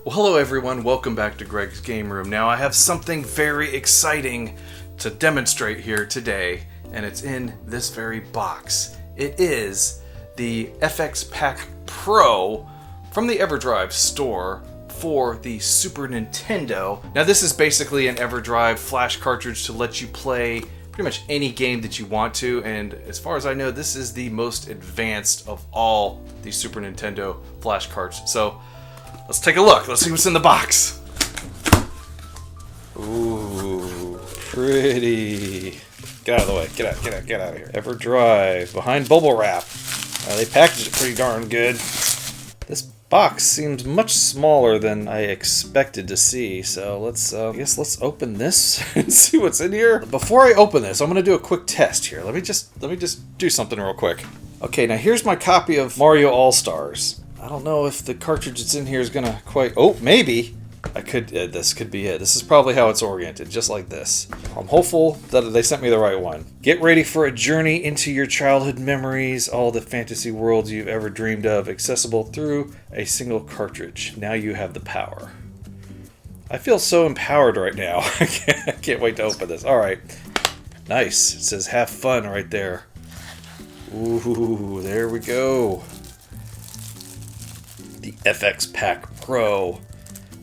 Well, hello everyone, welcome back to Greg's Game Room. Now I have something very exciting to demonstrate here today, and it's in this very box. It is the FX Pak Pro from the EverDrive store for the Super Nintendo. Now this is basically an EverDrive flash cartridge to let you play pretty much any game that you want to, and as far as I know, this is the most advanced of all the Super Nintendo flash carts. So let's take a look. Let's see what's in the box. Ooh, pretty. Get out of the way. Get out of here. EverDrive behind bubble wrap. They packaged it pretty darn good. This box seems much smaller than I expected to see, so let's open this and see what's in here. Before I open this, I'm gonna do a quick test here. Let me just do something real quick. Okay, now here's my copy of Mario All-Stars. I don't know if the cartridge that's in here is gonna quite... Oh, maybe! This could be it. This is probably how it's oriented, just like this. I'm hopeful that they sent me the right one. Get ready for a journey into your childhood memories, all the fantasy worlds you've ever dreamed of, accessible through a single cartridge. Now you have the power. I feel so empowered right now. I can't wait to open this. Alright. Nice. It says have fun right there. Ooh, there we go. The FX Pak Pro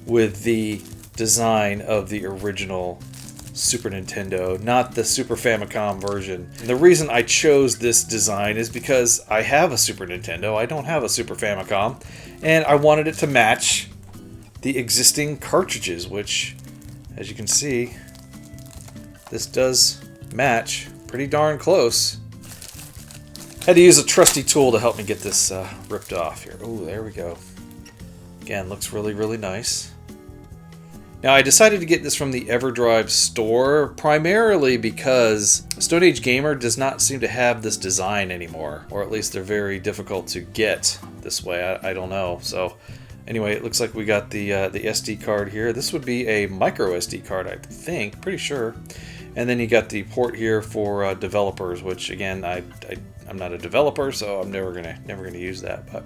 with the design of the original Super Nintendo, not the Super Famicom version. And the reason I chose this design is because I have a Super Nintendo, I don't have a Super Famicom, and I wanted it to match the existing cartridges, which, as you can see, this does match pretty darn close. Had to use a trusty tool to help me get this ripped off here. Oh, there we go. Again, looks really, really nice. Now, I decided to get this from the EverDrive store primarily because Stone Age Gamer does not seem to have this design anymore, or at least they're very difficult to get this way. I don't know. So, anyway, it looks like we got the SD card here. This would be a micro SD card, I think, pretty sure. And then you got the port here for developers, which again, I'm not a developer, so I'm never gonna use that. But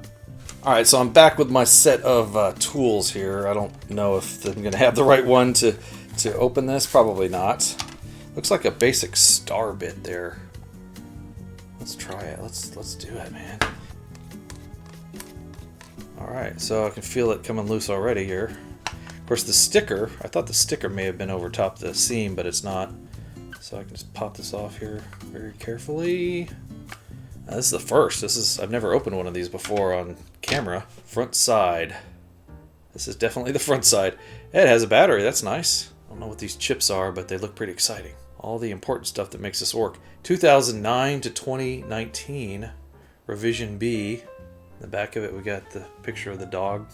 alright, so I'm back with my set of tools here. I don't know if I'm going to have the right one to open this. Probably not. Looks like a basic star bit there. Let's try it. Let's do it, man. Alright, so I can feel it coming loose already here. Of course, the sticker, I thought the sticker may have been over top the seam, but it's not. So I can just pop this off here very carefully. This is the first. I've never opened one of these before on camera. Front side. This is definitely the front side. It has a battery. That's nice. I don't know what these chips are, but they look pretty exciting. All the important stuff that makes this work. 2009 to 2019. Revision B. In the back of it, we got the picture of the dog.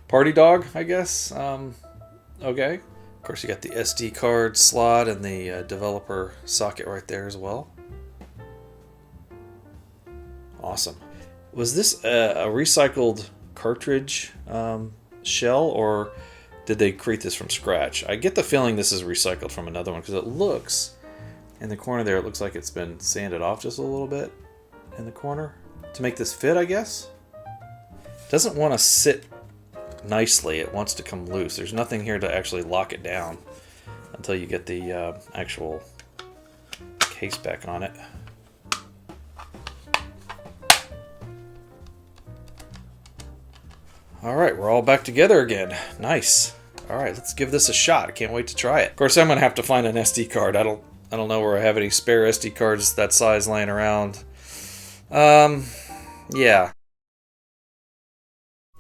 Party dog, I guess. Okay. Of course, you got the SD card slot and the developer socket right there as well. Awesome. Was this a recycled cartridge shell, or did they create this from scratch? I get the feeling this is recycled from another one because it looks, in the corner there, it looks like it's been sanded off just a little bit in the corner to make this fit, I guess. It doesn't want to sit nicely. It wants to come loose. There's nothing here to actually lock it down until you get the actual case back on it. Alright, we're all back together again. Nice. Alright, let's give this a shot. I can't wait to try it. Of course, I'm going to have to find an SD card. I don't know where I have any spare SD cards that size laying around. Yeah.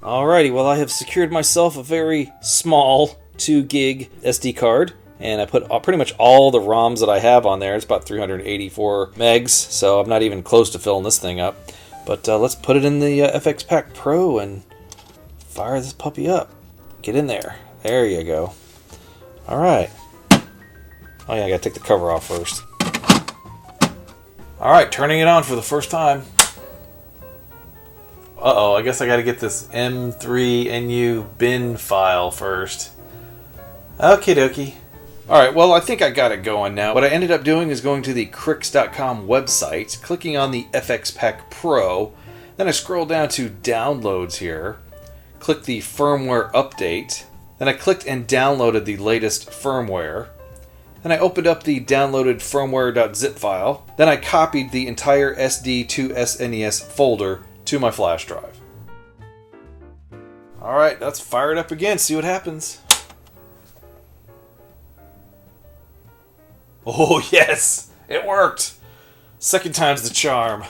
Alrighty, well, I have secured myself a very small 2 gig SD card. And I put pretty much all the ROMs that I have on there. It's about 384 megs, so I'm not even close to filling this thing up. But let's put it in the FX Pak Pro and fire this puppy up. Get in there. There you go. Alright. Oh yeah, I gotta take the cover off first. Alright, turning it on for the first time. Uh-oh, I guess I gotta get this M3NU bin file first. Okie dokie. Alright, well, I think I got it going now. What I ended up doing is going to the krikzz.com website, clicking on the FX Pak Pro, then I scroll down to downloads here, clicked the firmware update. Then I clicked and downloaded the latest firmware. Then I opened up the downloaded firmware.zip file. Then I copied the entire SD2SNES folder to my flash drive. Alright, let's fire it up again, see what happens. Oh yes, it worked! Second time's the charm.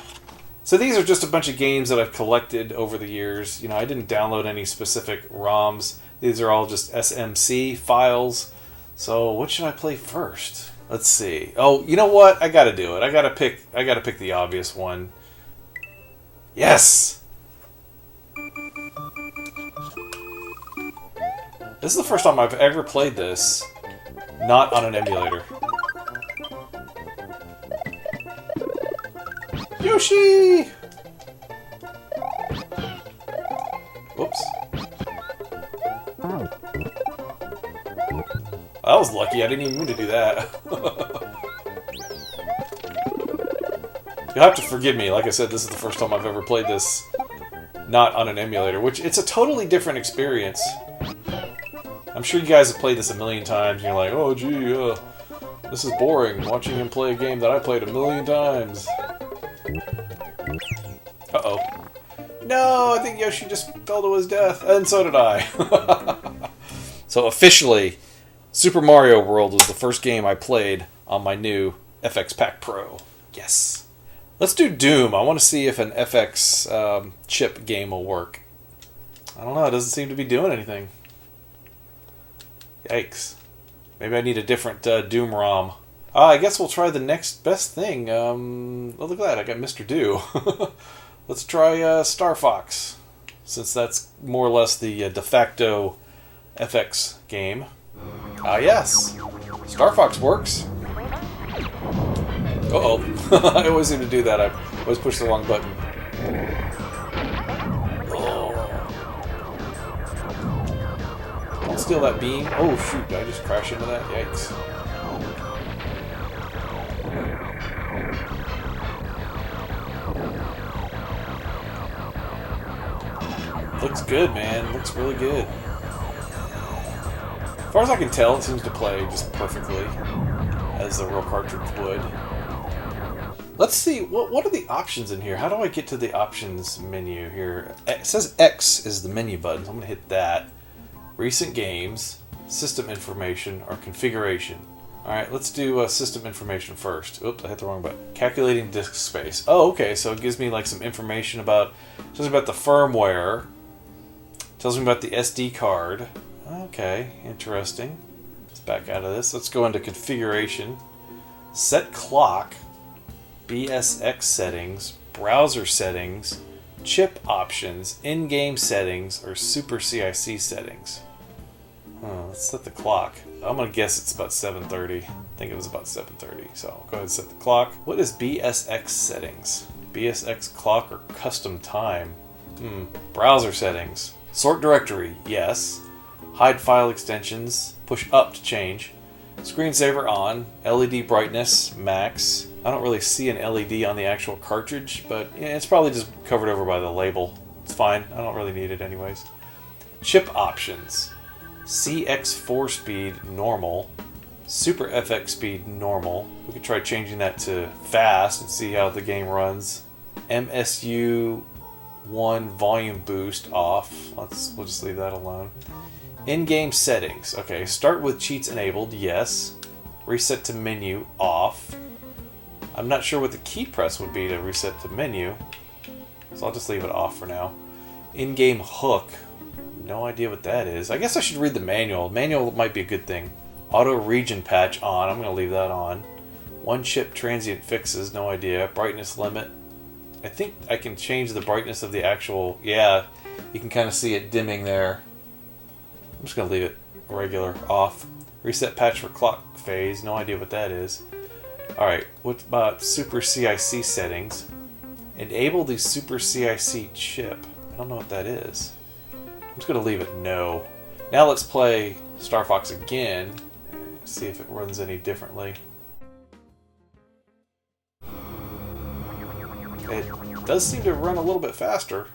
So these are just a bunch of games that I've collected over the years. You know, I didn't download any specific ROMs. These are all just SMC files. So what should I play first? Let's see. Oh, you know what? I gotta do it. I gotta pick the obvious one. Yes! This is the first time I've ever played this not on an emulator. Yoshi! Whoops. I was lucky, I didn't even mean to do that. You'll have to forgive me, like I said, this is the first time I've ever played this not on an emulator, which it's a totally different experience. I'm sure you guys have played this a million times, and you're like, oh gee, this is boring, watching him play a game that I played a million times. Uh-oh. No, I think Yoshi just fell to his death, and so did I. So officially, Super Mario World was the first game I played on my new FX Pak Pro. Yes. Let's do Doom. I want to see if an FX chip game will work. I don't know, it doesn't seem to be doing anything. Yikes. Maybe I need a different Doom ROM. I guess we'll try the next best thing. Oh, look at that, I got Mr. Do. Let's try Star Fox, since that's more or less the de facto FX game. Yes. Star Fox works. Uh-oh. I always seem to do that. I always push the wrong button. Don't steal that beam. Oh, shoot. Did I just crash into that? Yikes. Looks good, man. Looks really good. As far as I can tell, it seems to play just perfectly, as the real cartridge would. Let's see, what are the options in here? How do I get to the options menu here? It says X is the menu button, so I'm going to hit that. Recent games, system information, or configuration. Alright, let's do system information first. Oops, I hit the wrong button. Calculating disk space. Oh, okay, so it gives me like some information about, tells me about the firmware, tells me about the SD card. Okay, interesting. Let's back out of this. Let's go into configuration. Set clock, BSX settings, browser settings, chip options, in-game settings, or Super CIC settings. Let's set the clock. I'm going to guess it's about 7:30. I think it was about 7:30, so I'll go ahead and set the clock. What is BSX settings? BSX clock or custom time? Browser settings. Sort directory, yes. Hide file extensions, push up to change. Screensaver on, LED brightness, max. I don't really see an LED on the actual cartridge, but yeah, it's probably just covered over by the label. It's fine, I don't really need it anyways. Chip options. CX4 speed, normal. Super FX speed, normal. We could try changing that to fast and see how the game runs. MSU 1 volume boost off. We'll just leave that alone. In-game settings. Okay, start with cheats enabled, yes. Reset to menu, off. I'm not sure what the key press would be to reset to menu, so I'll just leave it off for now. In-game hook. No idea what that is. I guess I should read the manual. Manual might be a good thing. Auto region patch on. I'm going to leave that on. One chip transient fixes. No idea. Brightness limit. I think I can change the brightness of the actual... Yeah, you can kind of see it dimming there. I'm just going to leave it regular, off. Reset patch for clock phase. No idea what that is. Alright, what about Super CIC settings? Enable the Super CIC chip. I don't know what that is. I'm just going to leave it no. Now let's play Star Fox again. See if it runs any differently. It does seem to run a little bit faster.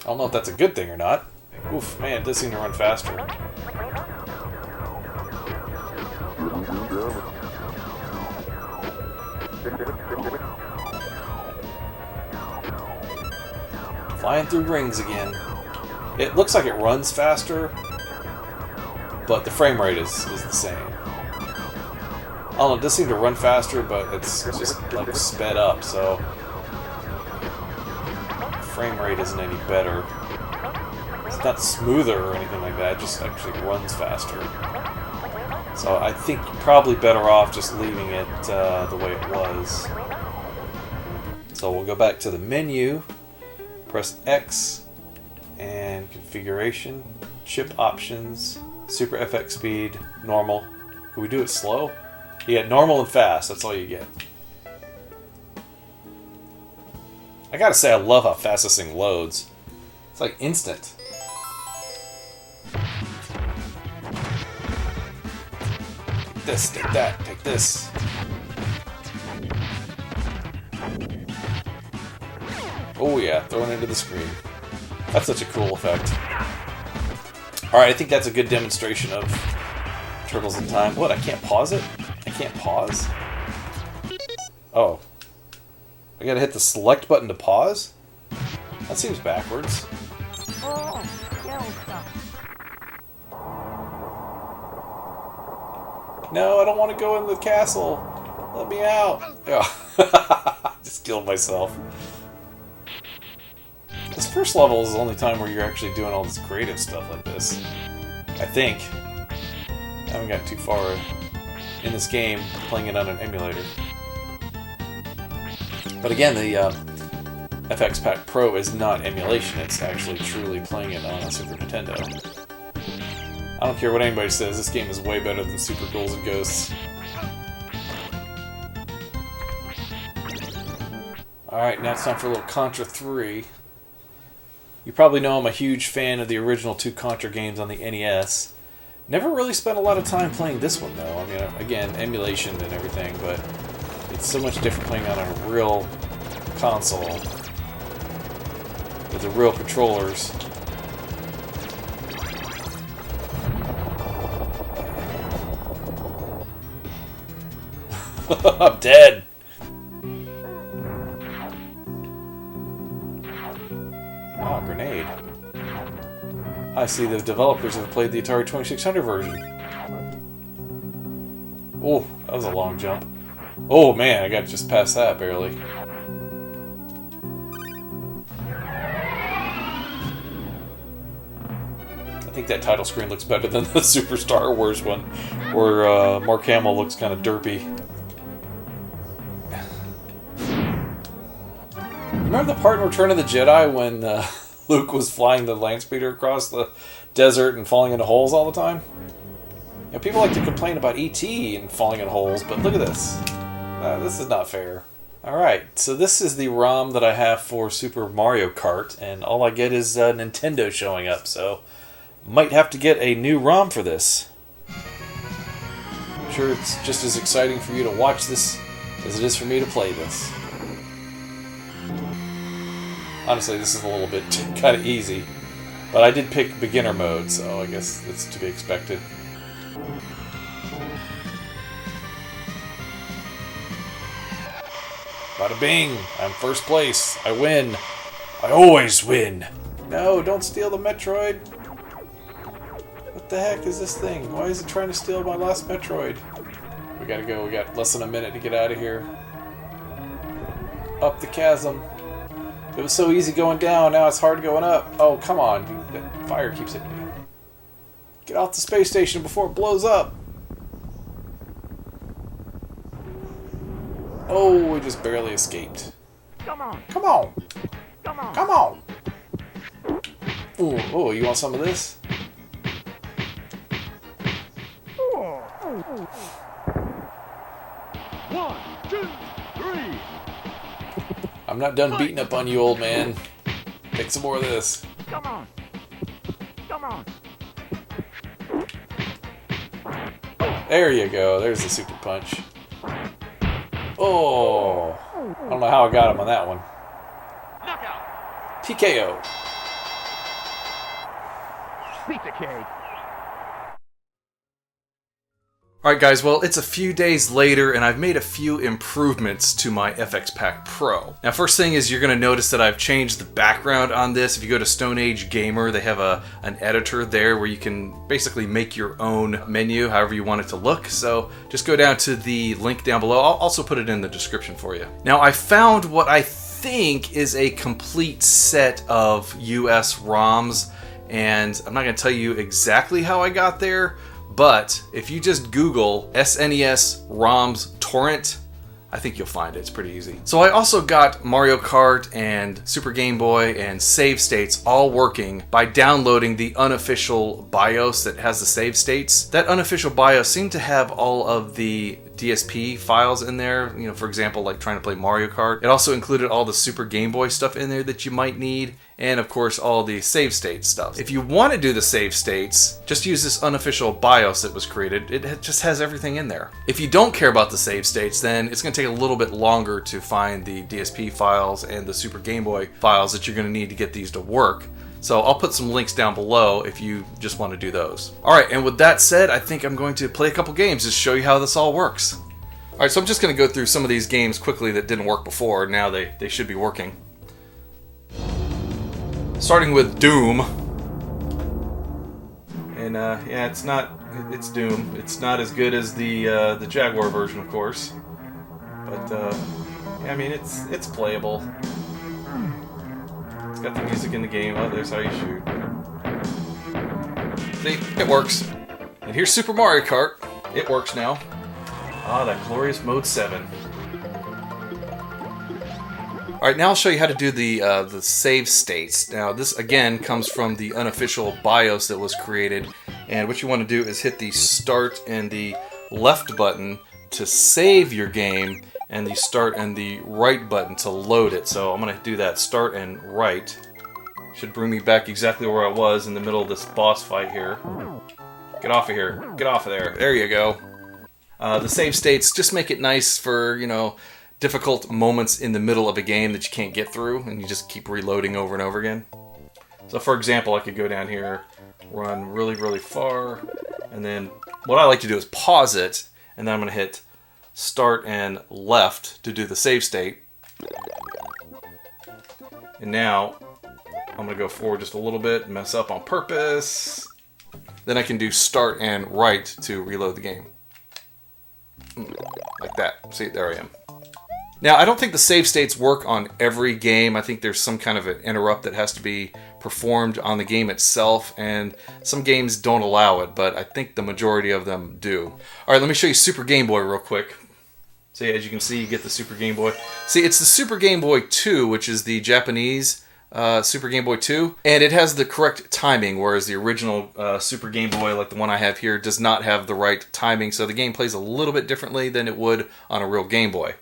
I don't know if that's a good thing or not. Oof, man, it does seem to run faster. Flying through rings again. It looks like it runs faster, but the frame rate is the same. I don't know, it does seem to run faster, but it's just like sped up, so the frame rate isn't any better. It's not smoother or anything like that, it just actually runs faster. So I think you're probably better off just leaving it the way it was. So we'll go back to the menu, press X, and configuration, chip options, super FX speed, normal. Can we do it slow? Yeah, normal and fast, that's all you get. I gotta say, I love how fast this thing loads. It's like instant. Take this, take that, take this. Oh yeah, thrown into the screen. That's such a cool effect. Alright, I think that's a good demonstration of Turtles in Time. What, I can't pause it? I can't pause? Oh. I gotta hit the select button to pause? That seems backwards. No, I don't want to go in the castle. Let me out. Oh. Just killed myself. This first level is the only time where you're actually doing all this creative stuff like this. I think. I haven't gotten too far in this game playing it on an emulator. But again, the FX Pak Pro is not emulation, it's actually truly playing it on a Super Nintendo. I don't care what anybody says, this game is way better than Super Ghouls and Ghosts. Alright, now it's time for a little Contra 3. You probably know I'm a huge fan of the original two Contra games on the NES. Never really spent a lot of time playing this one, though. I mean, again, emulation and everything, but it's so much different playing on a real console with the real controllers. I'm dead! Oh, grenade. I see the developers have played the Atari 2600 version. Oh, that was a long jump. Oh man, I got just past that, barely. I think that title screen looks better than the Super Star Wars one, where Mark Hamill looks kind of derpy. Remember the part in Return of the Jedi when Luke was flying the land speeder across the desert and falling into holes all the time? You know, people like to complain about E.T. and falling in holes, but look at this. This is not fair. Alright, so this is the ROM that I have for Super Mario Kart, and all I get is Nintendo showing up, so might have to get a new ROM for this. I'm sure it's just as exciting for you to watch this as it is for me to play this. Honestly, this is a little bit kind of easy, but I did pick beginner mode, so I guess it's to be expected. Bada bing! I'm first place. I win. I always win. No, don't steal the Metroid. What the heck is this thing? Why is it trying to steal my last Metroid? We gotta go. We got less than a minute to get out of here. Up the chasm. It was so easy going down, now it's hard going up. Oh, come on. That fire keeps hitting me. Get off the space station before it blows up. Oh, we just barely escaped. Come on. Come on. Come on. Come on. Ooh, oh, you want some of this? One, two, three. I'm not done beating up on you, old man. Take some more of this. Come on. Come on. There you go. There's the super punch. Oh. I don't know how I got him on that one. Knockout. TKO. Piece of cake. Alright guys, well it's a few days later and I've made a few improvements to my FX Pak Pro. Now first thing is you're going to notice that I've changed the background on this. If you go to Stone Age Gamer, they have an editor there where you can basically make your own menu however you want it to look. So just go down to the link down below. I'll also put it in the description for you. Now I found what I think is a complete set of US ROMs, and I'm not going to tell you exactly how I got there, but if you just Google SNES ROMs torrent, I think you'll find it. It's pretty easy. So I also got Mario Kart and Super Game Boy and save states all working by downloading the unofficial BIOS that has the save states. That unofficial BIOS seemed to have all of the DSP files in there, you know, for example, like trying to play Mario Kart. It also included all the Super Game Boy stuff in there that you might need, and of course all the save state stuff. If you want to do the save states, just use this unofficial BIOS that was created. It just has everything in there. If you don't care about the save states, then it's going to take a little bit longer to find the DSP files and the Super Game Boy files that you're going to need to get these to work. So I'll put some links down below if you just want to do those. Alright, and with that said, I think I'm going to play a couple games to show you how this all works. Alright, so I'm just going to go through some of these games quickly that didn't work before. Now they should be working. Starting with Doom. And yeah, it's Doom. It's not as good as the Jaguar version, of course. But yeah, I mean, it's playable. It's got the music in the game. Oh, there's how you shoot. See, it works. And here's Super Mario Kart. It works now. Ah, that glorious Mode 7. Alright, now I'll show you how to do the save states. Now, this again comes from the unofficial BIOS that was created. And what you want to do is hit the start and the left button to save your game, and the start and the right button to load it. So I'm going to do that start and right. Should bring me back exactly where I was in the middle of this boss fight here. Get off of here. Get off of there. There you go. The save states just make it nice for, you know, difficult moments in the middle of a game that you can't get through, and you just keep reloading over and over again. So for example, I could go down here, run really, really far, and then what I like to do is pause it, and then I'm going to hit start and left to do the save state. And now I'm going to go forward just a little bit, mess up on purpose. Then I can do start and right to reload the game. Like that. See, there I am. Now, I don't think the save states work on every game. I think there's some kind of an interrupt that has to be performed on the game itself, and some games don't allow it, but I think the majority of them do. Alright, let me show you Super Game Boy real quick. So as you can see, you get the Super Game Boy. See, it's the Super Game Boy 2, which is the Japanese Super Game Boy 2, and it has the correct timing, whereas the original Super Game Boy, like the one I have here, does not have the right timing, so the game plays a little bit differently than it would on a real Game Boy.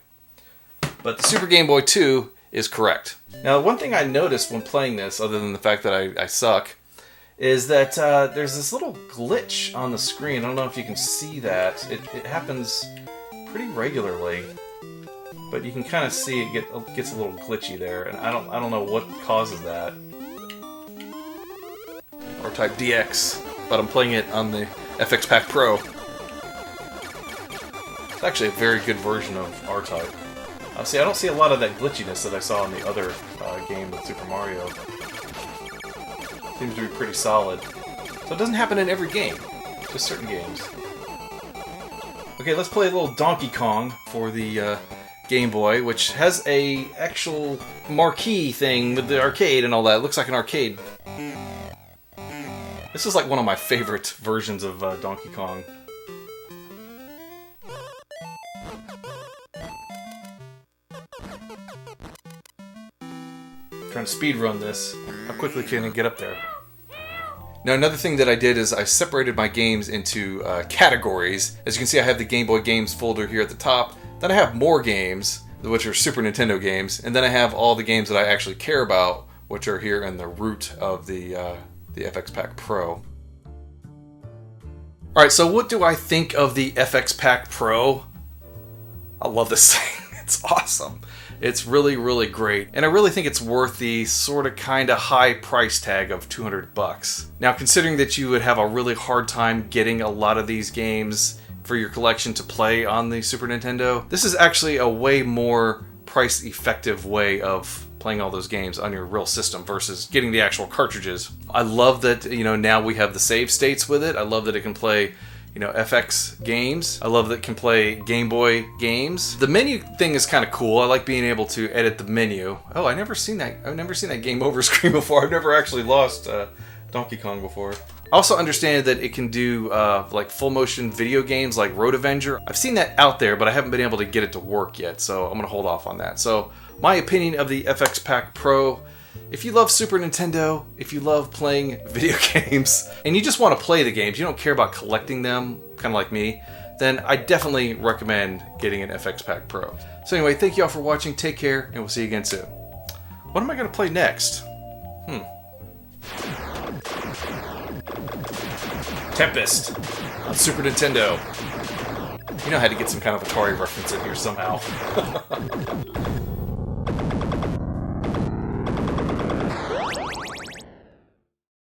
But the Super Game Boy 2 is correct. Now, one thing I noticed when playing this, other than the fact that I suck, is that there's this little glitch on the screen. I don't know if you can see that. It happens pretty regularly, but you can kind of see it gets a little glitchy there, and I don't know what causes that. R-Type DX, but I'm playing it on the FX Pak Pro. It's actually a very good version of R-Type. See, I don't see a lot of that glitchiness that I saw in the other game with Super Mario. Seems to be pretty solid. So it doesn't happen in every game, just certain games. Okay, let's play a little Donkey Kong for the Game Boy, which has a actual marquee thing with the arcade and all that. It looks like an arcade. This is like one of my favorite versions of Donkey Kong. Trying to speed run this. How quickly can I get up there? Now, another thing that I did is I separated my games into categories. As you can see, I have the Game Boy games folder here at the top. Then I have more games, which are Super Nintendo games, and then I have all the games that I actually care about, which are here in the root of the FX Pak Pro. Alright, so what do I think of the FX Pak Pro? I love this thing. It's awesome. It's really, really great. And I really think it's worth the sort of kind of high price tag of $200. Now, considering that you would have a really hard time getting a lot of these games for your collection to play on the Super Nintendo, this is actually a way more price effective way of playing all those games on your real system versus getting the actual cartridges. I love that, now we have the save states with it. I love that it can play FX games. I love that it can play Game Boy games. The menu thing is kind of cool. I like being able to edit the menu. Oh, I've never seen that game over screen before. I've never actually lost Donkey Kong before. I also understand that it can do like full motion video games like Road Avenger. I've seen that out there, but I haven't been able to get it to work yet, so I'm gonna hold off on that. So my opinion of the FX Pak Pro: if you love Super Nintendo, if you love playing video games, and you just want to play the games, you don't care about collecting them, kind of like me, then I definitely recommend getting an FX Pak Pro. So anyway, thank you all for watching, take care, and we'll see you again soon. What am I going to play next? Tempest on Super Nintendo. I had to get some kind of Atari reference in here somehow.